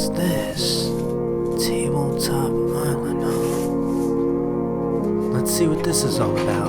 What's this? Tabletop Island, huh? Let's see what this is all about.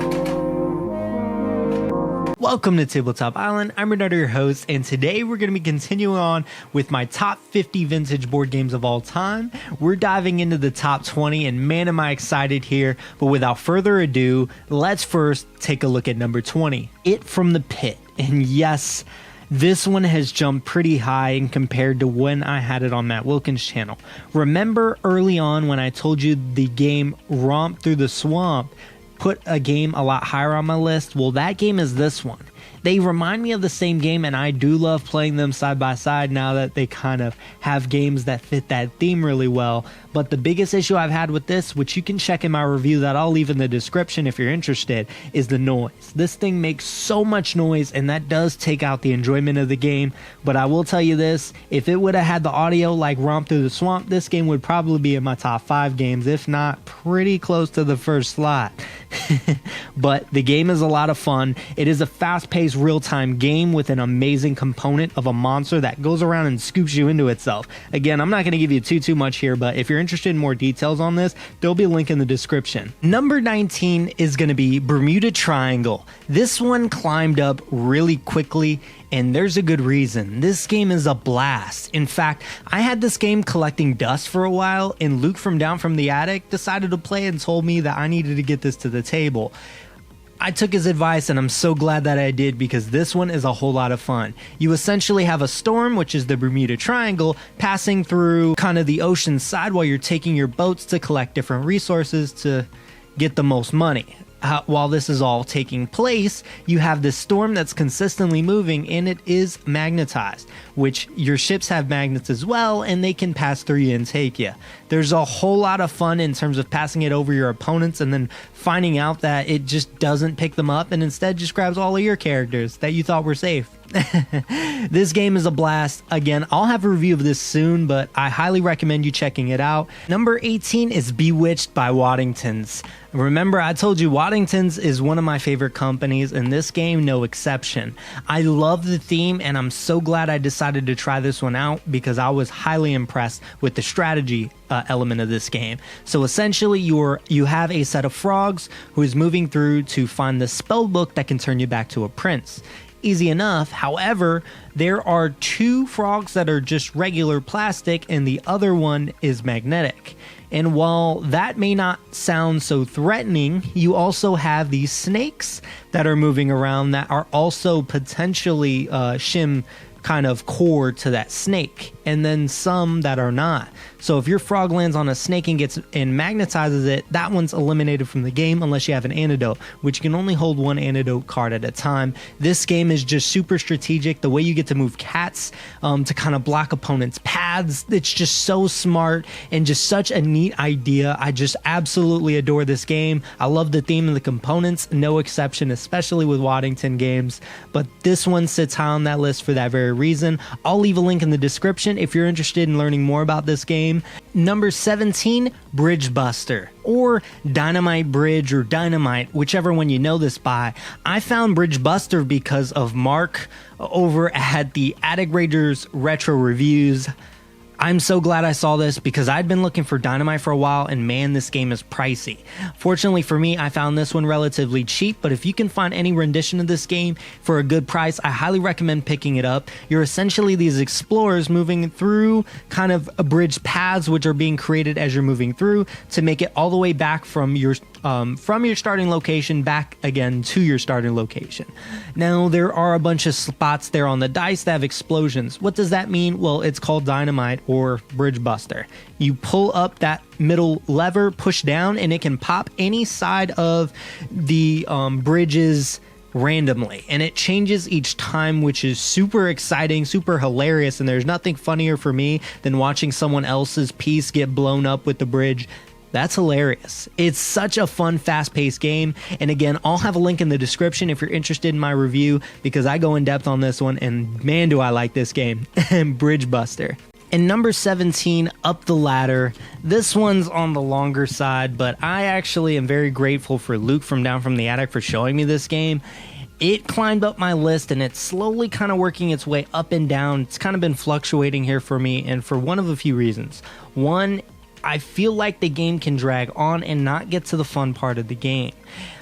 Welcome to Tabletop Island. I'm Bernardo, your host, and today we're going to be continuing on with my top 50 vintage board games of all time. We're diving into the top 20, and man, am I excited here. But without further ado, let's first take a look at number 20, It from the Pit. And yes, this one has jumped pretty high in compared to when I had it on Matt Wilkins' channel. Remember early on when I told you the game Romp Through the Swamp put a game a lot higher on my list? Well, that game is this one. They remind me of the same game, and I do love playing them side by side now that they kind of have games that fit that theme really well. But the biggest issue I've had with this, which you can check in my review that I'll leave in the description if you're interested, is the noise. This thing makes so much noise, and that does take out the enjoyment of the game. But I will tell you this, if it would have had the audio like Romp Through the Swamp, this game would probably be in my top 5 games, if not pretty close to the first slot. But the game is a lot of fun. It is a fast-paced real-time game with an amazing component of a monster that goes around and scoops you into itself. Again, I'm not going to give you too much here, but if you're interested in more details on this, there'll be a link in the description. Number 19 is going to be Bermuda Triangle. This one climbed up really quickly, and there's a good reason. This game is a blast. In fact, I had this game collecting dust for a while, and Luke from Down from the Attic decided to play and told me that I needed to get this to the table. I took his advice, and I'm so glad that I did, because this one is a whole lot of fun. You essentially have a storm, which is the Bermuda Triangle, passing through kind of the ocean side while you're taking your boats to collect different resources to get the most money. While this is all taking place, you have this storm that's consistently moving, and it is magnetized, which your ships have magnets as well, and they can pass through you and take you. There's a whole lot of fun in terms of passing it over your opponents and then finding out that it just doesn't pick them up and instead just grabs all of your characters that you thought were safe. This game is a blast. Again, I'll have a review of this soon, but I highly recommend you checking it out. Number 18 is Bewitched by Waddingtons. Remember, I told you Waddingtons is one of my favorite companies, and this game no exception. I love the theme, and I'm so glad I decided to try this one out because I was highly impressed with the strategy element of this game. So essentially, you have a set of frogs who is moving through to find the spell book that can turn you back to a prince. Easy enough. However, there are 2 frogs that are just regular plastic, and the other one is magnetic. And while that may not sound so threatening, you also have these snakes that are moving around that are also potentially shim kind of core to that snake, and then some that are not. So if your frog lands on a snake and magnetizes it, that one's eliminated from the game unless you have an antidote, which you can only hold 1 antidote card at a time. This game is just super strategic. The way you get to move cats to kind of block opponents' paths, it's just so smart and just such a neat idea. I just absolutely adore this game. I love the theme and the components, no exception, especially with Waddington games. But this one sits high on that list for that very reason. I'll leave a link in the description if you're interested in learning more about this game. Number 17, Bridge Buster, or Dynamite Bridge or Dynamite, whichever one you know this by. I found Bridge Buster because of Mark over at the Attic Raiders Retro Reviews. I'm so glad I saw this because I'd been looking for Dynamite for a while, and man, this game is pricey. Fortunately for me, I found this one relatively cheap, but if you can find any rendition of this game for a good price, I highly recommend picking it up. You're essentially these explorers moving through kind of abridged paths which are being created as you're moving through to make it all the way back from your starting location back again to your starting location. Now, there are a bunch of spots there on the dice that have explosions. What does that mean? Well, it's called Dynamite or Bridge Buster. You pull up that middle lever, push down, and it can pop any side of the bridges randomly, and it changes each time, which is super exciting, super hilarious, and there's nothing funnier for me than watching someone else's piece get blown up with the bridge. That's hilarious. It's such a fun, fast-paced game. And again, I'll have a link in the description if you're interested in my review, because I go in depth on this one, and man, do I like this game. Bridge Buster. And number 17, Up the Ladder. This one's on the longer side, but I actually am very grateful for Luke from Down from the Attic for showing me this game. it climbed up my list and it's slowly kind of working its way up and down. It's kind of been fluctuating here for me, and for one of a few reasons. One, I feel like the game can drag on and not get to the fun part of the game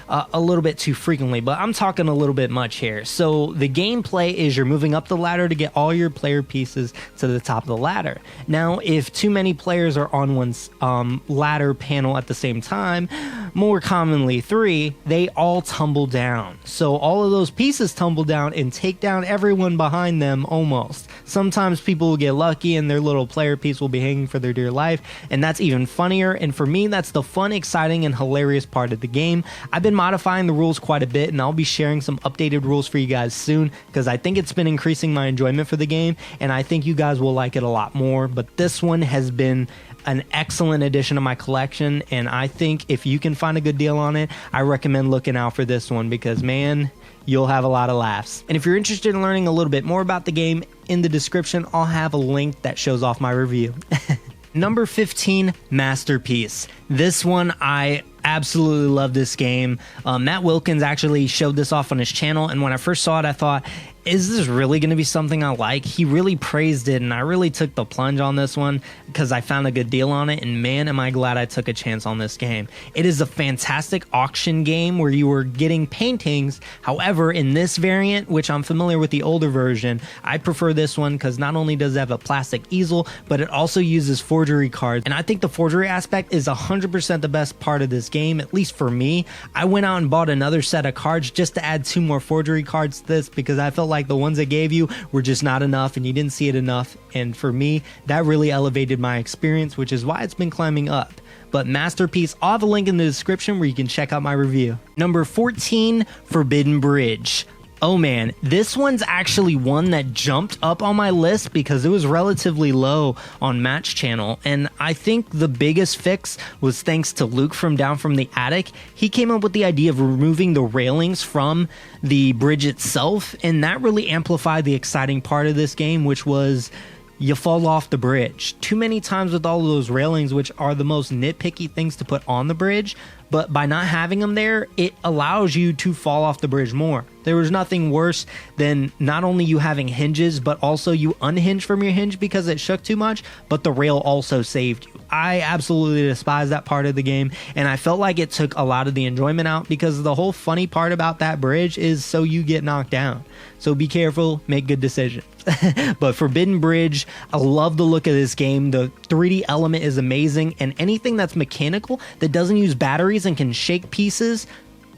a little bit too frequently, but I'm talking a little bit much here. So the gameplay is you're moving up the ladder to get all your player pieces to the top of the ladder. Now, if too many players are on one's ladder panel at the same time, more commonly 3, they all tumble down. So all of those pieces tumble down and take down everyone behind them almost. Sometimes people will get lucky and their little player piece will be hanging for their dear life, and that's even funnier. And for me, that's the fun, exciting, and hilarious part of the game. I've been modifying the rules quite a bit, and I'll be sharing some updated rules for you guys soon, because I think it's been increasing my enjoyment for the game, and I think you guys will like it a lot more. But this one has been an excellent addition to my collection, and I think if you can find a good deal on it, I recommend looking out for this one, because man, you'll have a lot of laughs. And if you're interested in learning a little bit more about the game, in the description I'll have a link that shows off my review. Number 15, Masterpiece. This one, I absolutely love this game. Matt Wilkins actually showed this off on his channel, and when I first saw it, I thought, is this really going to be something I like? He really praised it, and I really took the plunge on this one because I found a good deal on it, and man, am I glad I took a chance on this game. It is a fantastic auction game where you are getting paintings. However, in this variant, which I'm familiar with the older version, I prefer this one because not only does it have a plastic easel, but it also uses forgery cards, and I think the forgery aspect is 100% the best part of this game, at least for me. I went out and bought another set of cards just to add 2 more forgery cards to this because I felt like the ones they gave you were just not enough and you didn't see it enough, and for me that really elevated my experience, which is why it's been climbing up. But Masterpiece, I'll have a link in the description where you can check out my review. Number 14, Forbidden Bridge. Oh man, this one's actually one that jumped up on my list because it was relatively low on Matt's channel, and I think the biggest fix was thanks to Luke from Down from the Attic. He came up with the idea of removing the railings from the bridge itself, and that really amplified the exciting part of this game, which was you fall off the bridge. Too many times with all of those railings, which are the most nitpicky things to put on the bridge, but by not having them there, it allows you to fall off the bridge more. There was nothing worse than not only you having hinges, but also you unhinge from your hinge because it shook too much, but the rail also saved you. I absolutely despise that part of the game, and I felt like it took a lot of the enjoyment out because the whole funny part about that bridge is so you get knocked down. So be careful, make good decisions. But Forbidden Bridge, I love the look of this game. The 3D element is amazing, and anything that's mechanical that doesn't use batteries and can shake pieces,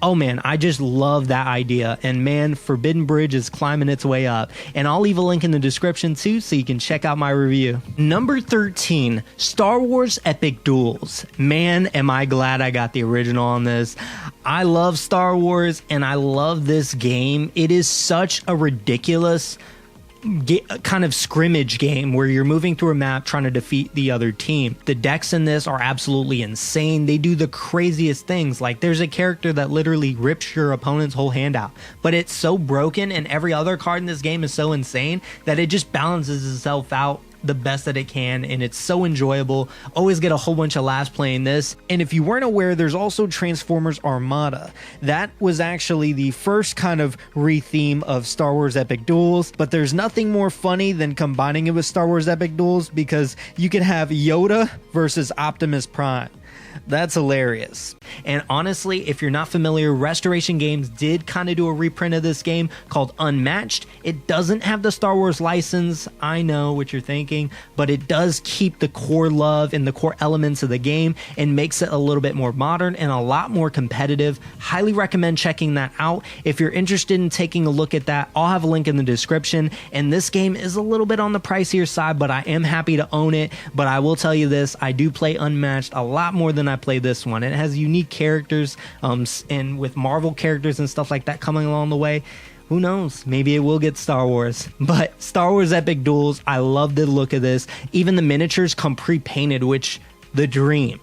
oh man, I just love that idea. And man, Forbidden Bridge is climbing its way up. And I'll leave a link in the description too so you can check out my review. Number 13, Star Wars Epic Duels. Man, am I glad I got the original on this. I love Star Wars and I love this game. It is such a ridiculous kind of scrimmage game where you're moving through a map trying to defeat the other team. The decks in this are absolutely insane. They do the craziest things. Like there's a character that literally rips your opponent's whole hand out, but it's so broken and every other card in this game is so insane that it just balances itself out the best that it can, and it's so enjoyable. Always get a whole bunch of laughs playing this. And if you weren't aware, there's also Transformers Armada. That was actually the first kind of re-theme of Star Wars Epic Duels, but there's nothing more funny than combining it with Star Wars Epic Duels because you can have Yoda versus Optimus Prime. That's hilarious. And honestly, if you're not familiar, Restoration Games did kind of do a reprint of this game called Unmatched. It doesn't have the Star Wars license, I know what you're thinking, but it does keep the core love and the core elements of the game and makes it a little bit more modern and a lot more competitive. Highly recommend checking that out. If you're interested in taking a look at that, I'll have a link in the description. And this game is a little bit on the pricier side, but I am happy to own it. But I will tell you this, I do play Unmatched a lot more than I play this one. It has unique characters, and with Marvel characters and stuff like that coming along the way, who knows, maybe it will get Star Wars. But Star Wars Epic Duels, I love the look of this. Even the miniatures come pre-painted, which the dream.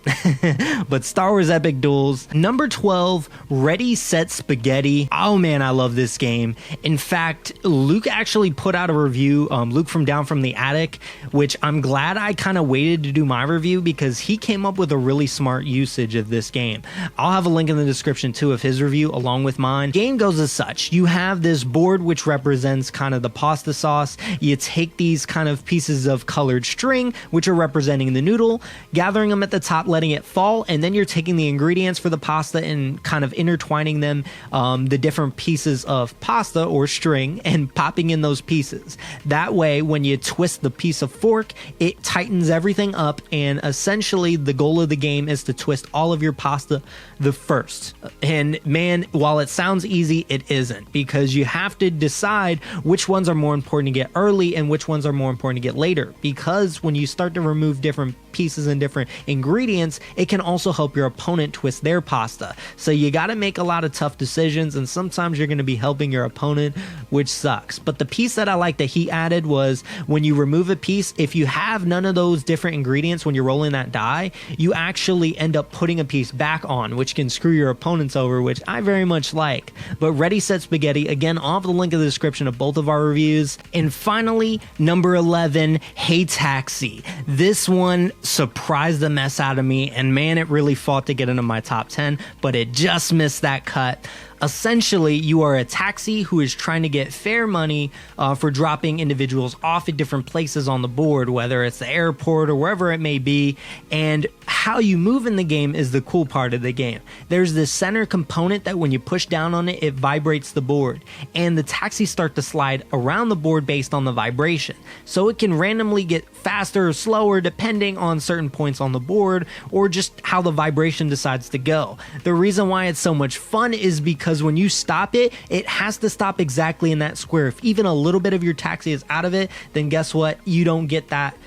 But Star Wars Epic Duels. Number 12, Ready, Set, Spaghetti. Oh man, I love this game. In fact, Luke actually put out a review, Luke from Down from the Attic, which I'm glad I kind of waited to do my review because he came up with a really smart usage of this game. I'll have a link in the description too of his review along with mine. Game goes as such. You have this board which represents kind of the pasta sauce. You take these kind of pieces of colored string which are representing the noodle, gathering them at the top, letting it fall, and then you're taking the ingredients for the pasta and kind of intertwining them, the different pieces of pasta or string, and popping in those pieces. That way, when you twist the piece of fork, it tightens everything up, and essentially the goal of the game is to twist all of your pasta the first. And man, while it sounds easy, it isn't, because you have to decide which ones are more important to get early and which ones are more important to get later, because when you start to remove different pieces and different ingredients, it can also help your opponent twist their pasta. So you got to make a lot of tough decisions, and sometimes you're going to be helping your opponent, which sucks. But the piece that I like that he added was when you remove a piece, if you have none of those different ingredients when you're rolling that die, you actually end up putting a piece back on, which can screw your opponents over, which I very much like. But Ready, Set, Spaghetti, again, I'll have the link in the description of both of our reviews. And finally, number 11, Hey Taxi. This one surprised the mess out of me, and man, it really fought to get into my top 10, but it just missed that cut. Essentially, you are a taxi who is trying to get fair money for dropping individuals off at different places on the board, whether it's the airport or wherever it may be. And how you move in the game is the cool part of the game. There's this center component that when you push down on it, it vibrates the board, and the taxis start to slide around the board based on the vibration. So it can randomly get faster or slower depending on certain points on the board or just how the vibration decides to go. The reason why it's so much fun is because when you stop it, it has to stop exactly in that square. If even a little bit of your taxi is out of it, then guess what? You don't get that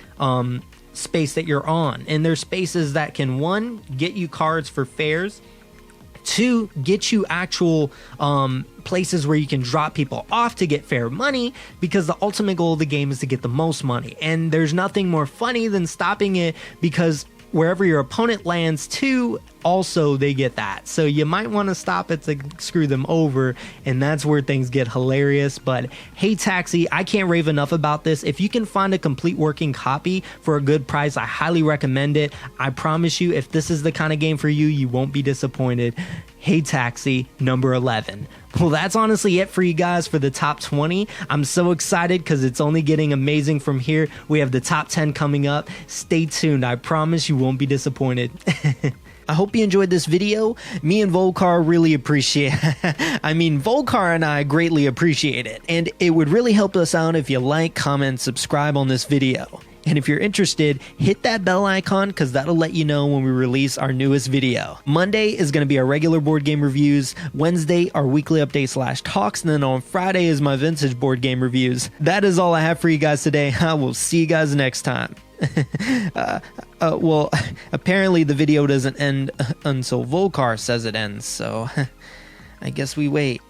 space that you're on. And there's spaces that can, one, get you cards for fares, two, get you actual places where you can drop people off to get fair money, because the ultimate goal of the game is to get the most money. And there's nothing more funny than stopping it, because wherever your opponent lands too, also they get that. So you might want to stop it to screw them over, and that's where things get hilarious. But Hey Taxi, I can't rave enough about this. If you can find a complete working copy for a good price, I highly recommend it. I promise you, if this is the kind of game for you, you won't be disappointed. Hey Taxi, number 11. Well, that's honestly it for you guys for the top 20. I'm so excited because it's only getting amazing from here. We have the top 10 coming up. Stay tuned. I promise you won't be disappointed. I hope you enjoyed this video. Me and Volcar really appreciate Volcar and I greatly appreciate it. And it would really help us out if you like, comment, subscribe on this video. And if you're interested, hit that bell icon, because that'll let you know when we release our newest video. Monday is going to be our regular board game reviews. Wednesday, our weekly update / talks. And then on Friday is my vintage board game reviews. That is all I have for you guys today. I will see you guys next time. Well, apparently the video doesn't end until Volcar says it ends, so I guess we wait.